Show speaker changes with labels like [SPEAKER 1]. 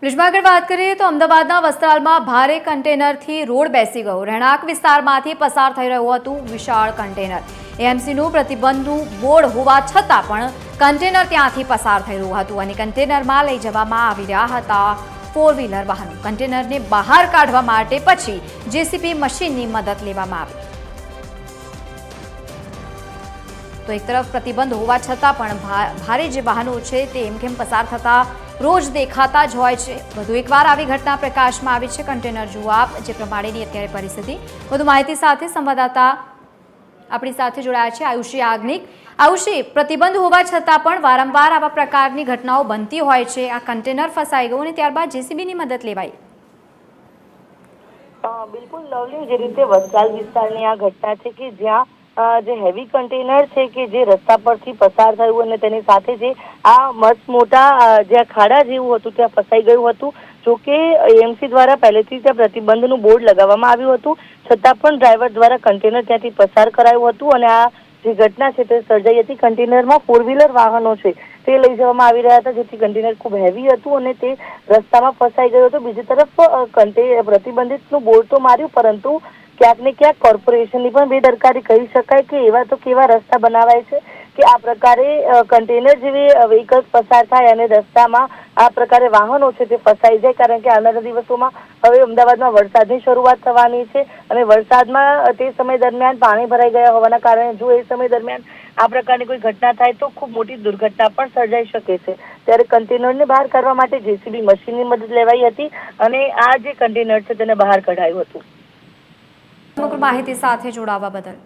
[SPEAKER 1] બ્રિજમાં આગળ વાત કરીએ તો અમદાવાદના વસ્ત્રાલમાં ભારે કન્ટેનરથી રોડ બેસી ગયો। રહેણાંક વિસ્તારમાંથી પસાર થઈ રહ્યું હતું વિશાળ કન્ટેનર। એએમસીનું પ્રતિબંધનું બોર્ડ હોવા છતાં પણ કન્ટેનર ત્યાંથી પસાર થઈ રહ્યું હતું અને કન્ટેનરમાં લઈ જવામાં આવી રહ્યા હતા 4 વ્હીલર વાહનો। કન્ટેનરને બહાર કાઢવા માટે પછી જેસીબી મશીનની મદદ લેવામાં આવી। તો એક તરફ પ્રતિબંધ હોવા છતાં પણ ભારે જે વાહનો છે તે એમકેમ પસાર થતા રોજ દેખાતા જ હોય છે। વધુ એકવાર આવી ઘટના પ્રકાશમાં આવી છે। કન્ટેનર જુઓ આપ જે પ્રમાણેની અત્યારે પરિસ્થિતિ। વધુ માહિતી સાથે સંવાદદાતા આપણી સાથે જોડાયા છે આયુષી યાજ્ઞિક। આયુષી, પ્રતિબંધ હોવા છતાં પણ વારંવાર આવા પ્રકારની ઘટનાઓ બનતી હોય છે। આ કન્ટેનર ફસાઈ ગયું અને ત્યારબાદ જેસીબીની મદદ લેવાઈ।
[SPEAKER 2] બિલકુલ લવલી, જે રીતે વસ્ત્રાલ વિસ્તારની આ ઘટના છે કે જ્યાં જે હેવી કન્ટેનર છે કે જે રસ્તા પરથી પસાર થયું અને તેની સાથે જે આ મસ્ત મોટા જ્યાં ખાડા જેવું હતું ત્યાં ફસાઈ ગયું હતું। જોકે એએમસી દ્વારા પહેલેથી ત્યાં પ્રતિબંધનું બોર્ડ લગાવવામાં આવ્યું હતું, છતાં પણ ડ્રાઈવર દ્વારા કન્ટેનર ત્યાંથી પસાર કરાયું હતું અને આ જે ઘટના છે તે સર્જાઈ હતી। કન્ટેનરમાં 4 વ્હીલર વાહનો છે તે લઈ જવામાં આવી રહ્યા હતા, જેથી કન્ટેનર ખૂબ હેવી હતું અને તે રસ્તામાં ફસાઈ ગયો હતો। બીજી તરફ પ્રતિબંધિતનું બોર્ડ તો માર્યું, પરંતુ ક્યાંક ને ક્યાંક કોર્પોરેશનની પણ બેદરકારી કહી શકાય કે એવા તો કેવા રસ્તા બનાવાય છે કે આ પ્રકારે કન્ટેનર જેવી વ્હીકલ્સ પસાર થાય અને રસ્તામાં આ પ્રકારે વાહનો છે તે ફસાઈ જાય। કારણ કે આવનારા દિવસોમાં હવે અમદાવાદમાં વરસાદની શરૂઆત થવાની છે અને વરસાદમાં તે સમય દરમિયાન પાણી ભરાઈ ગયા હોવાના કારણે જો એ સમય દરમિયાન આ પ્રકારની કોઈ ઘટના થાય તો ખૂબ મોટી દુર્ઘટના પણ સર્જાઈ શકે છે। ત્યારે કન્ટેનરને બહાર કાઢવા માટે જેસીબી મશીનની મદદ લેવાઈ હતી અને આ જે કન્ટેનર છે તેને બહાર કઢાયું હતું।
[SPEAKER 1] સમગ્ર માહિતી સાથે જોડાવા બદલ